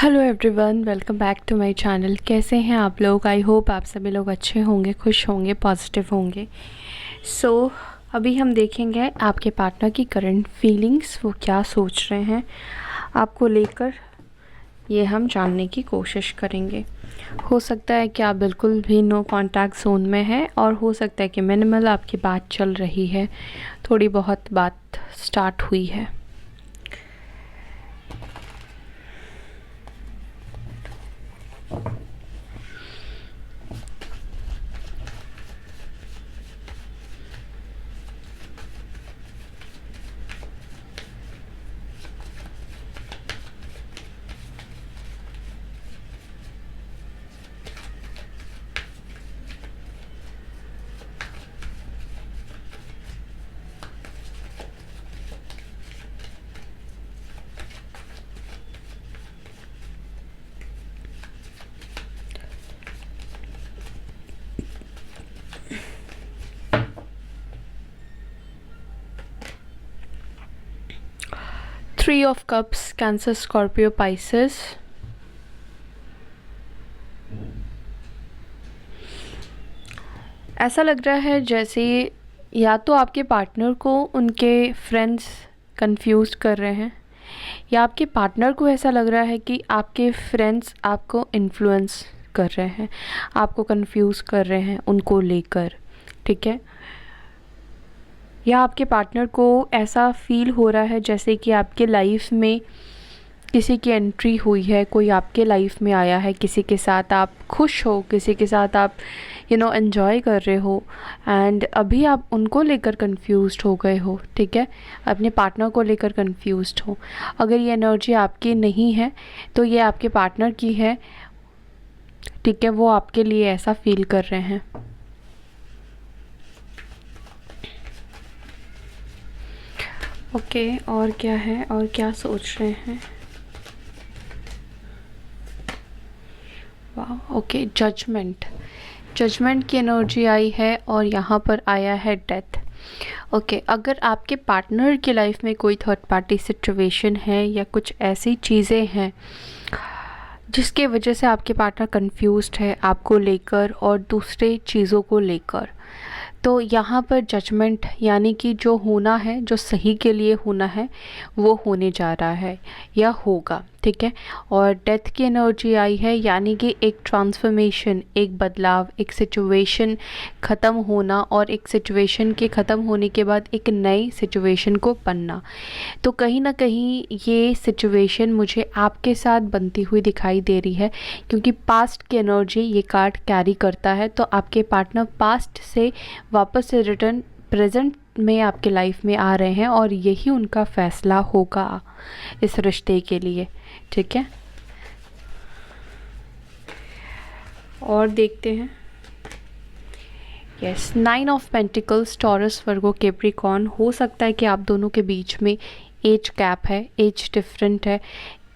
Hello everyone, welcome back to my channel. कैसे हैं आप लोग? आई होप आप सभी लोग अच्छे होंगे, खुश होंगे, पॉजिटिव होंगे। अभी हम देखेंगे आपके पार्टनर की करंट फीलिंग्स, वो क्या सोच रहे हैं आपको लेकर, ये हम जानने की कोशिश करेंगे। हो सकता है कि आप बिल्कुल भी नो कांटेक्ट जोन में हैं, और हो सकता है कि मिनिमल आपकी बात चल रही है, थोड़ी बहुत बात स्टार्ट हुई है। Three of cups, cancer, Scorpio, Pisces. ऐसा लग रहा है जैसे या तो आपके पार्टनर को उनके फ्रेंड्स कंफ्यूज कर रहे हैं, या आपके पार्टनर को ऐसा लग रहा है कि आपके फ्रेंड्स आपको इन्फ्लुएंस कर रहे हैं, आपको कंफ्यूज कर रहे हैं उनको लेकर, ठीक है। या आपके पार्टनर को ऐसा फील हो रहा है जैसे कि आपके लाइफ में किसी की एंट्री हुई है, कोई आपके लाइफ में आया है, किसी के साथ आप खुश हो, किसी के साथ आप एंजॉय कर रहे हो, एंड अभी आप उनको लेकर कंफ्यूज्ड हो गए हो, ठीक है, अपने पार्टनर को लेकर कंफ्यूज्ड हो। अगर ये एनर्जी आपकी नहीं है तो ये आपके पार्टनर की है, ठीक है, वो आपके लिए ऐसा फील कर रहे हैं। ओके, और क्या है, और क्या सोच रहे हैं? वाह, ओके, जजमेंट की एनर्जी आई है, और यहाँ पर आया है डेथ। ओके, अगर आपके पार्टनर की लाइफ में कोई थर्ड पार्टी सिचुएशन है या कुछ ऐसी चीज़ें हैं जिसके वजह से आपके पार्टनर कंफ्यूज्ड है आपको लेकर और दूसरे चीज़ों को लेकर, तो यहाँ पर जजमेंट यानी कि जो होना है, जो सही के लिए होना है, वो होने जा रहा है या होगा, ठीक है। और डेथ की एनर्जी आई है, यानी कि एक ट्रांसफॉर्मेशन, एक बदलाव, एक सिचुएशन ख़त्म होना, और एक सिचुएशन के ख़त्म होने के बाद एक नई सिचुएशन को बनना। तो कहीं ना कहीं ये सिचुएशन मुझे आपके साथ बनती हुई दिखाई दे रही है, क्योंकि पास्ट की एनर्जी ये कार्ड कैरी करता है। तो आपके पार्टनर पास्ट से वापस से रिटर्न प्रेजेंट में आपके लाइफ में आ रहे हैं, और यही उनका फैसला होगा इस रिश्ते के लिए, ठीक है। और देखते हैं। Yes, 9 of pentacles, taurus, Virgo, Capricorn. हो सकता है कि आप दोनों के बीच में एज गैप है, एज डिफरेंट है,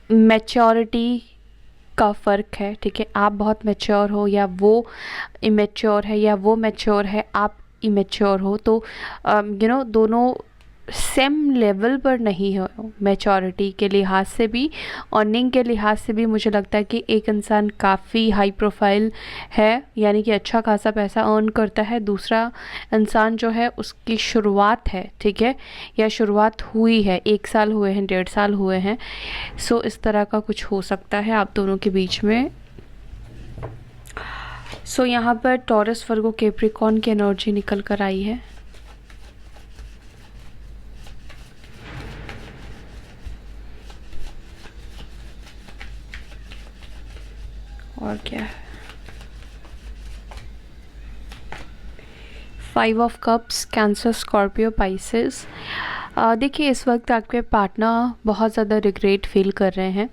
मैच्योरिटी का फ़र्क है, ठीक है। आप बहुत मैच्योर हो, या वो इमेच्योर है, या वो मैच्योर है, आप इमेच्योर हो। तो दोनों सेम लेवल पर नहीं हो, मैच्योरिटी के लिहाज से भी, अर्निंग के लिहाज से भी। मुझे लगता है कि एक इंसान काफ़ी हाई प्रोफाइल है, यानी कि अच्छा खासा पैसा अर्न करता है, दूसरा इंसान जो है उसकी शुरुआत है, ठीक है, या शुरुआत हुई है, 1 साल हुए हैं, 1.5 साल हुए हैं। इस तरह का कुछ हो सकता है आप दोनों के बीच में। यहाँ पर टॉरस, वर्गो, कैप्रिकॉर्न की एनर्जी निकल कर आई है। और क्या है? 5 of cups, cancer, Scorpio, Pisces. देखिए, इस वक्त आपके पार्टनर बहुत ज़्यादा रिग्रेट फील कर रहे हैं।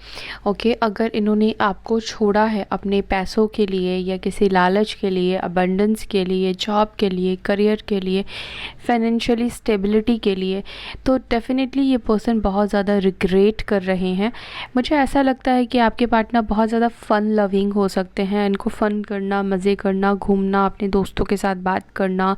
ओके, अगर इन्होंने आपको छोड़ा है अपने पैसों के लिए, या किसी लालच के लिए, अबंडेंस के लिए, जॉब के लिए, करियर के लिए, फाइनेंशियली स्टेबिलिटी के लिए, तो डेफिनेटली ये पर्सन बहुत ज़्यादा रिग्रेट कर रहे हैं। मुझे ऐसा लगता है कि आपके पार्टनर बहुत ज़्यादा फ़न लविंग हो सकते हैं। इनको फ़न करना, मज़े करना, घूमना, अपने दोस्तों के साथ बात करना,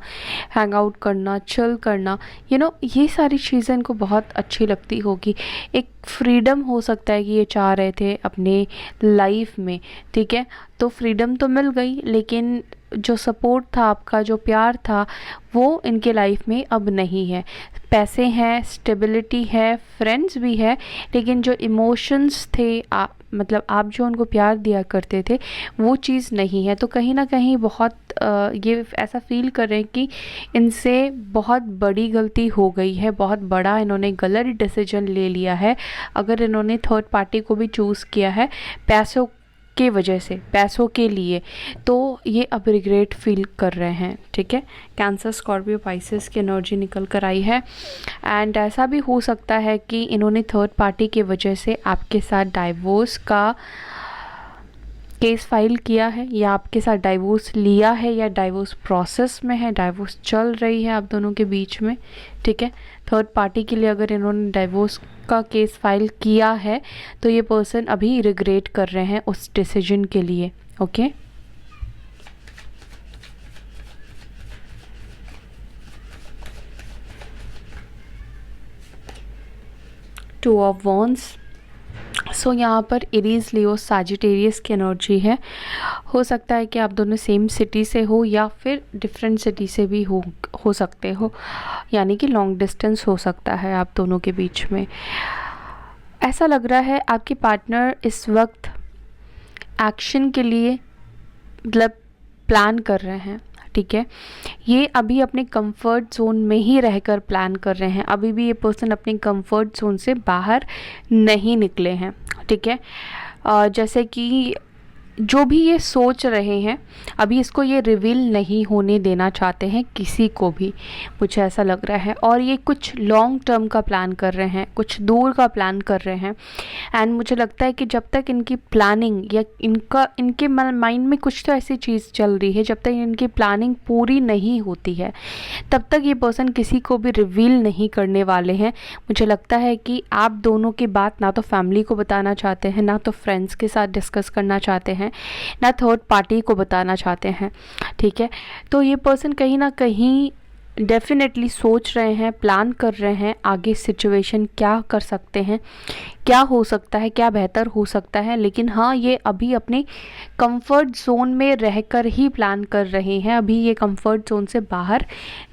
हैंग आउट करना, चिल करना, ये सारी चीज़ें इनको बहुत अच्छी लगती होगी। एक फ्रीडम हो सकता है कि ये चाह रहे थे अपने लाइफ में, ठीक है। तो फ्रीडम तो मिल गई, लेकिन जो सपोर्ट था आपका, जो प्यार था, वो इनके लाइफ में अब नहीं है। पैसे हैं, स्टेबिलिटी है, फ्रेंड्स भी है, लेकिन जो इमोशंस थे, मतलब आप जो उनको प्यार दिया करते थे, वो चीज़ नहीं है। तो कहीं ना कहीं बहुत ये ऐसा फील कर रहे हैं कि इनसे बहुत बड़ी गलती हो गई है, बहुत बड़ा इन्होंने गलत डिसीजन ले लिया है अगर इन्होंने थर्ड पार्टी को भी चूज़ किया है पैसों के वजह से, पैसों के लिए। तो ये अब रिग्रेट फील कर रहे हैं, ठीक है। कैंसर, स्कॉर्पियो, पाइसेस की एनर्जी निकल कर आई है। एंड ऐसा भी हो सकता है कि इन्होंने थर्ड पार्टी की वजह से आपके साथ डाइवोर्स का केस फाइल किया है, या आपके साथ डाइवोर्स लिया है, या डाइवोर्स प्रोसेस में है, डाइवोर्स चल रही है आप दोनों के बीच में, ठीक है। थर्ड पार्टी के लिए अगर इन्होंने डाइवोर्स का केस फाइल किया है तो ये पर्सन अभी रिग्रेट कर रहे हैं उस डिसीजन के लिए, okay. Two of wands. So यहाँ पर एरीज, लियो, सैजिटेरियस की एनर्जी है। हो सकता है कि आप दोनों सेम सिटी से हो या फिर डिफरेंट सिटी से भी हो सकते हो, यानी कि लॉन्ग डिस्टेंस हो सकता है आप दोनों के बीच में। ऐसा लग रहा है आपके पार्टनर इस वक्त एक्शन के लिए मतलब प्लान कर रहे हैं, ठीक है। ये अभी अपने कंफर्ट जोन में ही रहकर प्लान कर रहे हैं, अभी भी ये पर्सन अपने कंफर्ट जोन से बाहर नहीं निकले हैं, ठीक है। जैसे कि जो भी ये सोच रहे हैं अभी इसको ये रिवील नहीं होने देना चाहते हैं किसी को भी, मुझे ऐसा लग रहा है। और ये कुछ लॉन्ग टर्म का प्लान कर रहे हैं, कुछ दूर का प्लान कर रहे हैं। एंड मुझे लगता है कि जब तक इनकी प्लानिंग या इनके माइंड में कुछ तो ऐसी चीज़ चल रही है, जब तक इनकी प्लानिंग पूरी नहीं होती है तब तक ये पर्सन किसी को भी रिवील नहीं करने वाले हैं। मुझे लगता है कि आप दोनों की बात ना तो फैमिली को बताना चाहते हैं, ना तो फ्रेंड्स के साथ डिस्कस करना चाहते हैं, ना थर्ड पार्टी को बताना चाहते हैं, ठीक है। तो ये पर्सन कहीं ना कहीं डेफिनेटली सोच रहे हैं, प्लान कर रहे हैं आगे सिचुएशन क्या कर सकते हैं, क्या हो सकता है, क्या बेहतर हो सकता है। लेकिन हाँ, ये अभी अपने कंफर्ट जोन में रहकर ही प्लान कर रहे हैं, अभी ये कंफर्ट जोन से बाहर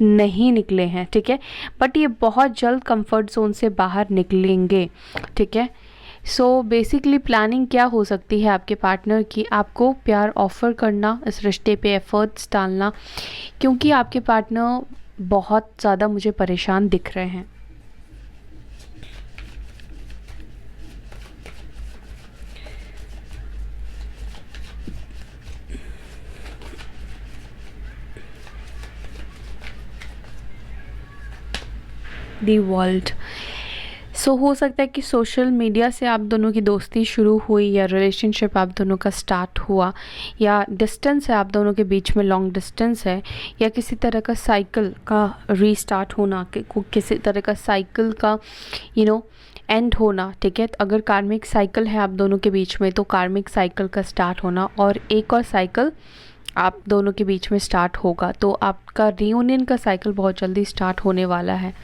नहीं निकले हैं, ठीक है। बट ये बहुत जल्द कंफर्ट जोन से बाहर निकलेंगे, ठीक है। सो बेसिकली प्लानिंग क्या हो सकती है आपके पार्टनर की, आपको प्यार ऑफ़र करना, इस रिश्ते पे एफर्ट्स डालना, क्योंकि आपके पार्टनर बहुत ज़्यादा मुझे परेशान दिख रहे हैं। The world. सो हो सकता है कि सोशल मीडिया से आप दोनों की दोस्ती शुरू हुई, या रिलेशनशिप आप दोनों का स्टार्ट हुआ, या डिस्टेंस है आप दोनों के बीच में, लॉन्ग डिस्टेंस है, या किसी तरह का साइकिल का रीस्टार्ट होना, किसी तरह का साइकिल का एंड होना, ठीक है। अगर कार्मिक साइकिल है आप दोनों के बीच में तो कार्मिक साइकिल का स्टार्ट होना, और एक और साइकिल आप दोनों के बीच में स्टार्ट होगा। तो आपका रियूनियन का साइकिल बहुत जल्दी स्टार्ट होने वाला है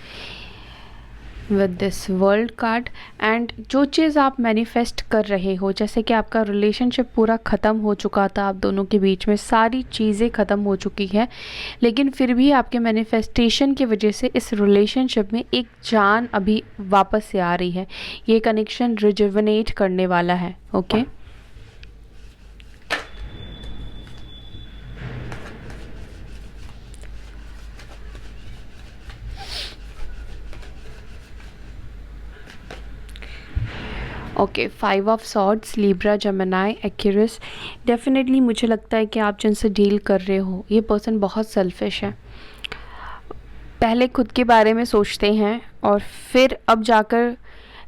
with this world card. And जो चीज़ आप मैनिफेस्ट कर रहे हो, जैसे कि आपका रिलेशनशिप पूरा ख़त्म हो चुका था, आप दोनों के बीच में सारी चीज़ें ख़त्म हो चुकी हैं, लेकिन फिर भी आपके मैनिफेस्टेशन की वजह से इस रिलेशनशिप में एक जान अभी वापस से आ रही है। ये कनेक्शन रिजुविनेट करने वाला है, okay. Okay, 5 of swords, Libra, Gemini, Aquarius. Definitely मुझे लगता है कि आप जिनसे डील कर रहे हो ये पर्सन बहुत सेल्फिश है, पहले खुद के बारे में सोचते हैं और फिर अब जाकर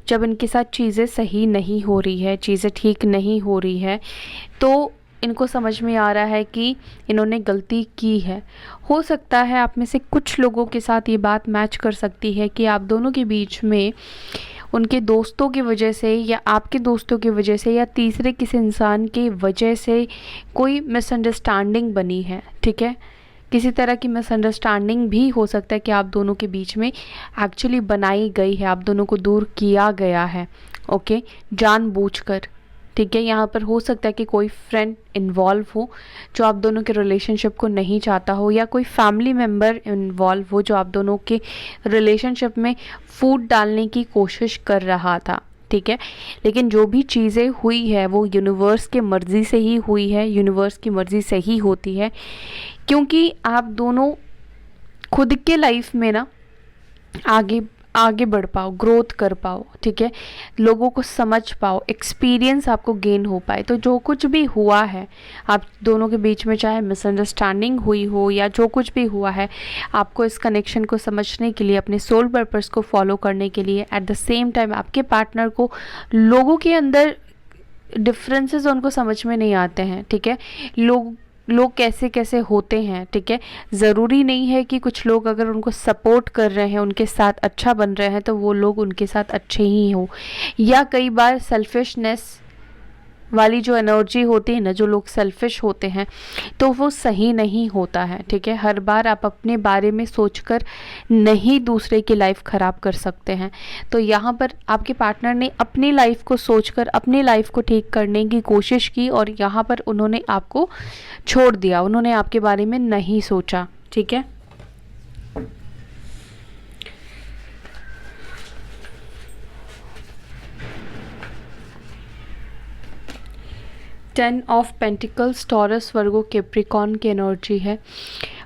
जब इनके साथ चीज़ें सही नहीं हो रही है, चीज़ें ठीक नहीं हो रही है, तो इनको समझ में आ रहा है कि इन्होंने गलती की है। हो सकता है आप में से कुछ लोगों के साथ ये बात मैच कर सकती है कि आप दोनों के बीच में उनके दोस्तों की वजह से, या आपके दोस्तों की वजह से, या तीसरे किसी इंसान की वजह से कोई मिसअंडरस्टैंडिंग बनी है, ठीक है। किसी तरह की मिसअंडरस्टैंडिंग भी हो सकता है कि आप दोनों के बीच में एक्चुअली बनाई गई है, आप दोनों को दूर किया गया है, ओके, जानबूझकर, ठीक है। यहाँ पर हो सकता है कि कोई फ्रेंड इन्वॉल्व हो जो आप दोनों के रिलेशनशिप को नहीं चाहता हो, या कोई फैमिली मेम्बर इन्वॉल्व हो जो आप दोनों के रिलेशनशिप में फूट डालने की कोशिश कर रहा था, ठीक है। लेकिन जो भी चीज़ें हुई है वो यूनिवर्स के मर्ज़ी से ही हुई है, यूनिवर्स की मर्ज़ी से ही होती है, क्योंकि आप दोनों खुद के लाइफ में ना आगे आगे बढ़ पाओ, ग्रोथ कर पाओ, ठीक है, लोगों को समझ पाओ, एक्सपीरियंस आपको गेन हो पाए। तो जो कुछ भी हुआ है आप दोनों के बीच में, चाहे मिसअंडरस्टैंडिंग हुई हो या जो कुछ भी हुआ है, आपको इस कनेक्शन को समझने के लिए, अपने सोल पर्पस को फॉलो करने के लिए, एट द सेम टाइम आपके पार्टनर को लोगों के अंदर डिफरेंसेस उनको समझ में नहीं आते हैं, ठीक है। लोग कैसे कैसे होते हैं, ठीक है। ज़रूरी नहीं है कि कुछ लोग अगर उनको सपोर्ट कर रहे हैं, उनके साथ अच्छा बन रहे हैं, तो वो लोग उनके साथ अच्छे ही हो। या कई बार सेल्फिशनेस वाली जो एनर्जी होती है ना, जो लोग सेल्फिश होते हैं, तो वो सही नहीं होता है, ठीक है। हर बार आप अपने बारे में सोचकर नहीं दूसरे की लाइफ ख़राब कर सकते हैं। तो यहाँ पर आपके पार्टनर ने अपनी लाइफ को सोचकर अपनी लाइफ को ठीक करने की कोशिश की, और यहाँ पर उन्होंने आपको छोड़ दिया, उन्होंने आपके बारे में नहीं सोचा, ठीक है। Ten of pentacles, taurus, Virgo, Capricorn की एनर्जी है।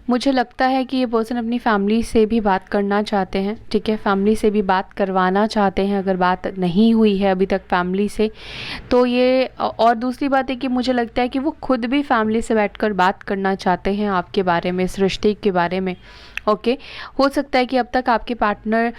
मुझे लगता है कि ये पर्सन अपनी फैमिली से भी बात करना चाहते हैं, ठीक है, फैमिली से भी बात करवाना चाहते हैं, अगर बात नहीं हुई है अभी तक फैमिली से तो ये। और दूसरी बात है कि मुझे लगता है कि वो खुद भी फैमिली से बैठकर बात करना चाहते हैं आपके बारे में, इस रिश्ते के बारे में, ओके। हो सकता है कि अब तक आपके पार्टनर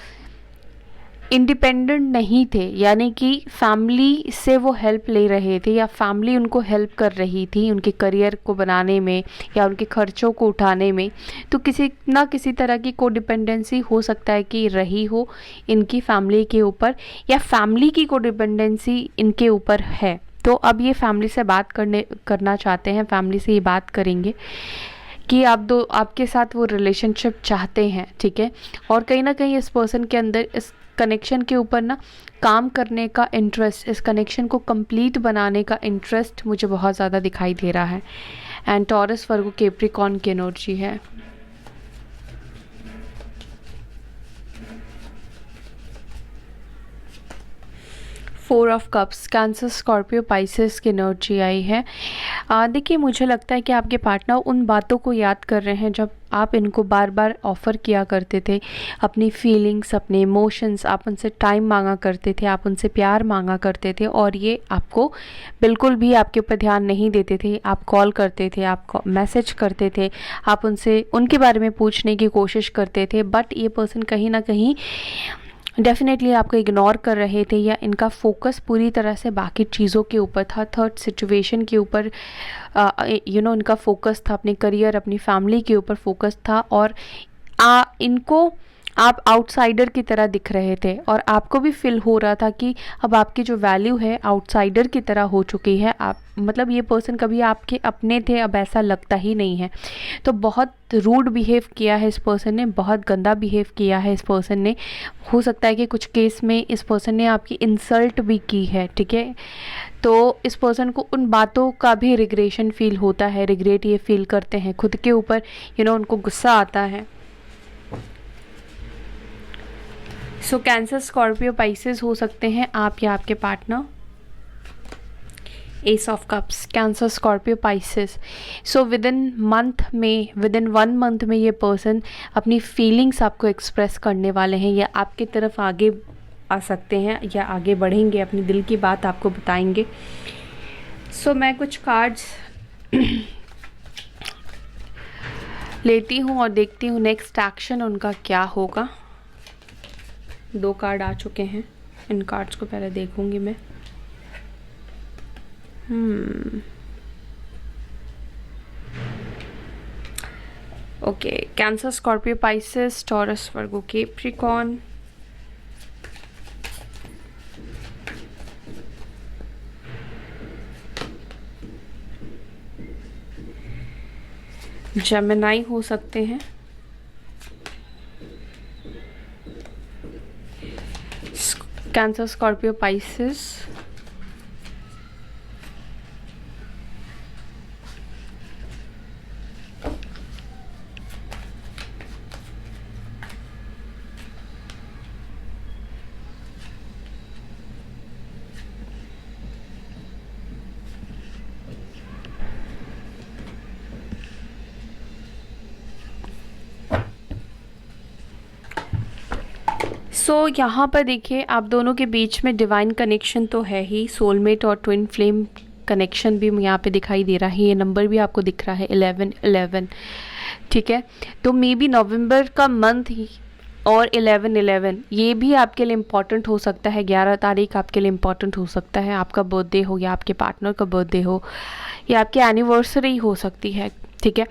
इंडिपेंडेंट नहीं थे, यानी कि फैमिली से वो हेल्प ले रहे थे, या फैमिली उनको हेल्प कर रही थी उनके करियर को बनाने में या उनके खर्चों को उठाने में। तो किसी ना किसी तरह की कोडिपेंडेंसी हो सकता है कि रही हो इनकी फैमिली के ऊपर, या फैमिली की कोडिपेंडेंसी इनके ऊपर है। तो अब ये फैमिली से बात करना चाहते हैं, फैमिली से ये बात करेंगे कि आपके साथ वो रिलेशनशिप चाहते हैं, ठीक है। और कहीं ना कहीं इस पर्सन के अंदर इस कनेक्शन के ऊपर ना काम करने का इंटरेस्ट, इस कनेक्शन को कंप्लीट बनाने का इंटरेस्ट मुझे बहुत ज़्यादा दिखाई दे रहा है। एंड टॉरस, वर्गो, कैप्रिकॉर्न की एनर्जी है। Four of cups, cancer, Scorpio, Pisces की एनर्जी आई है। देखिए मुझे लगता है कि आपके पार्टनर उन बातों को याद कर रहे हैं जब आप इनको बार बार ऑफ़र किया करते थे, अपनी फीलिंग्स, अपने इमोशंस, आप उनसे टाइम मांगा करते थे, आप उनसे प्यार मांगा करते थे, और ये आपको बिल्कुल भी आपके ऊपर ध्यान नहीं देते थे। आप कॉल करते थे, आप मैसेज करते थे, आप उनसे उनके बारे में पूछने की कोशिश करते थे, बट ये पर्सन कहीं ना कहीं डेफिनेटली आपको इग्नोर कर रहे थे, या इनका फोकस पूरी तरह से बाकी चीज़ों के ऊपर था, थर्ड सिचुएशन के ऊपर इनका फोकस था, अपने करियर, अपनी फैमिली के ऊपर फोकस था, और इनको आप आउटसाइडर की तरह दिख रहे थे, और आपको भी फील हो रहा था कि अब आपकी जो वैल्यू है आउटसाइडर की तरह हो चुकी है। आप मतलब ये पर्सन कभी आपके अपने थे, अब ऐसा लगता ही नहीं है। तो बहुत रूड बिहेव किया है इस पर्सन ने, बहुत गंदा बिहेव किया है इस पर्सन ने। हो सकता है कि कुछ केस में इस पर्सन ने आपकी इंसल्ट भी की है, ठीक है। तो इस पर्सन को उन बातों का भी रिग्रेशन फील होता है, रिग्रेट ये फील करते हैं खुद के ऊपर, उनको गुस्सा आता है। सो कैंसर, स्कॉर्पियो, पाइसेस हो सकते हैं आप या आपके partner. S of cups, cancer, Scorpio, Pisces. So with in 1 month में ये पर्सन अपनी फीलिंग्स आपको एक्सप्रेस करने वाले हैं, या आपकी तरफ आगे आ सकते हैं, या आगे बढ़ेंगे, अपनी दिल की बात आपको बताएंगे। सो मैं कुछ कार्ड्स लेती हूँ और देखती हूँ नेक्स्ट एक्शन उनका क्या होगा। 2 कार्ड आ चुके हैं, इन कार्ड्स को पहले देखूंगी मैं। Okay, Cancer, Scorpio, Pisces, Taurus, Virgo, Capricorn. Gemini हो सकते हैं, कैंसर, स्कॉर्पियो, पाइसेस, यहाँ पर देखिए आप दोनों के बीच में डिवाइन कनेक्शन तो है ही, सोलमेट और ट्विन फ्लेम कनेक्शन भी यहाँ पे दिखाई दे रहा है। ये नंबर भी आपको दिख रहा है 1111, ठीक है। तो मे बी नवंबर का मंथ ही और 1111 ये भी आपके लिए इम्पॉर्टेंट हो सकता है। 11 तारीख आपके लिए इम्पॉर्टेंट हो सकता है, आपका बर्थडे हो या आपके पार्टनर का बर्थडे हो या आपकी एनिवर्सरी हो सकती है, ठीक है।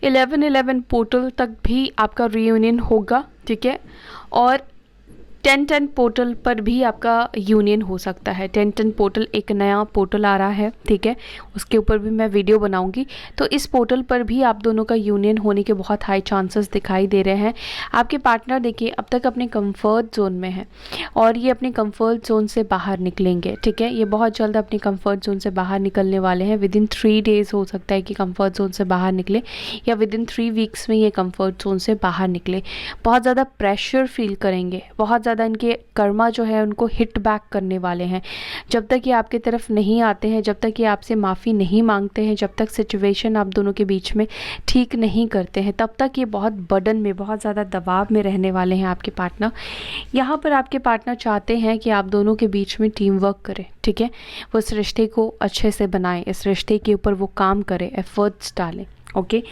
1111 पोर्टल तक भी आपका रीयूनियन होगा, ठीक है। और 1010 पोर्टल पर भी आपका यूनियन हो सकता है। 1010 पोर्टल एक नया पोर्टल आ रहा है, ठीक है, उसके ऊपर भी मैं वीडियो बनाऊंगी। तो इस पोर्टल पर भी आप दोनों का यूनियन होने के बहुत हाई चांसेस दिखाई दे रहे हैं। आपके पार्टनर देखिए अब तक अपने कंफर्ट जोन में है और ये अपने कंफर्ट जोन से बाहर निकलेंगे, ठीक है। ये बहुत जल्द अपने कंफर्ट जोन से बाहर निकलने वाले हैं। विदिन 3 डेज़ हो सकता है कि कंफर्ट जोन से बाहर निकले या विदिन 3 वीक्स में ये कंफर्ट जोन से बाहर निकले। बहुत ज़्यादा प्रेशर फील करेंगे, बहुत ज़्यादा इनके कर्मा जो है उनको हिट बैक करने वाले हैं। जब तक ये आपकी तरफ नहीं आते हैं, जब तक ये आपसे माफ़ी नहीं मांगते हैं, जब तक सिचुएशन आप दोनों के बीच में ठीक नहीं करते हैं, तब तक ये बहुत बर्डन में, बहुत ज़्यादा दबाव में रहने वाले हैं आपके पार्टनर। यहाँ पर आपके पार्टनर चाहते हैं कि आप दोनों के बीच में टीम वर्क करें, ठीक है। वो इस रिश्ते को अच्छे से बनाएं, इस रिश्ते के ऊपर वो काम करें, एफर्ट्स डालें, ओके।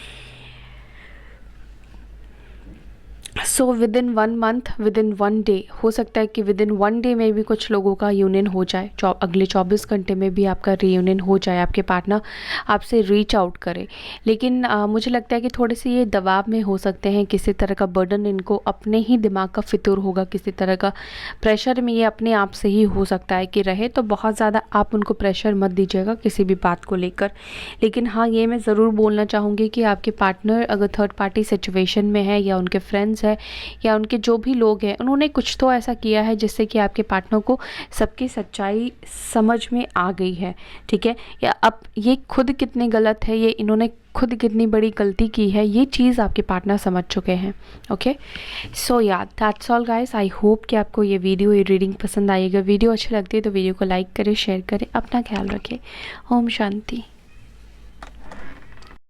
सो विदिन 1 मंथ, विदिन 1 डे, हो सकता है कि विदिन 1 डे में भी कुछ लोगों का यूनियन हो जाए। अगले 24 घंटे में भी आपका रीयूनियन हो जाए, आपके पार्टनर आपसे रीच आउट करे। लेकिन मुझे लगता है कि थोड़े से ये दबाव में हो सकते हैं, किसी तरह का बर्डन इनको अपने ही दिमाग का फितूर होगा, किसी तरह का प्रेशर में ये अपने आप से ही हो सकता है कि रहे। तो बहुत ज़्यादा आप उनको प्रेशर मत दीजिएगा किसी भी बात को लेकर। लेकिन हाँ, ये मैं ज़रूर बोलना चाहूँगी कि आपके पार्टनर अगर थर्ड पार्टी सिचुएशन में है या उनके फ्रेंड्स है या उनके जो भी लोग हैं, उन्होंने कुछ तो ऐसा किया है जिससे कि आपके पार्टनर को सबकी सच्चाई समझ में आ गई है, ठीक है। या अब ये खुद कितने गलत है, ये इन्होंने खुद कितनी बड़ी गलती की है, ये चीज़ आपके पार्टनर समझ चुके हैं, ओके। सो या that's all guys. I hope कि आपको ये वीडियो, ये रीडिंग पसंद आएगा। वीडियो अच्छी लगती है तो वीडियो को लाइक करें, शेयर करें, अपना ख्याल रखें। ओम शांति।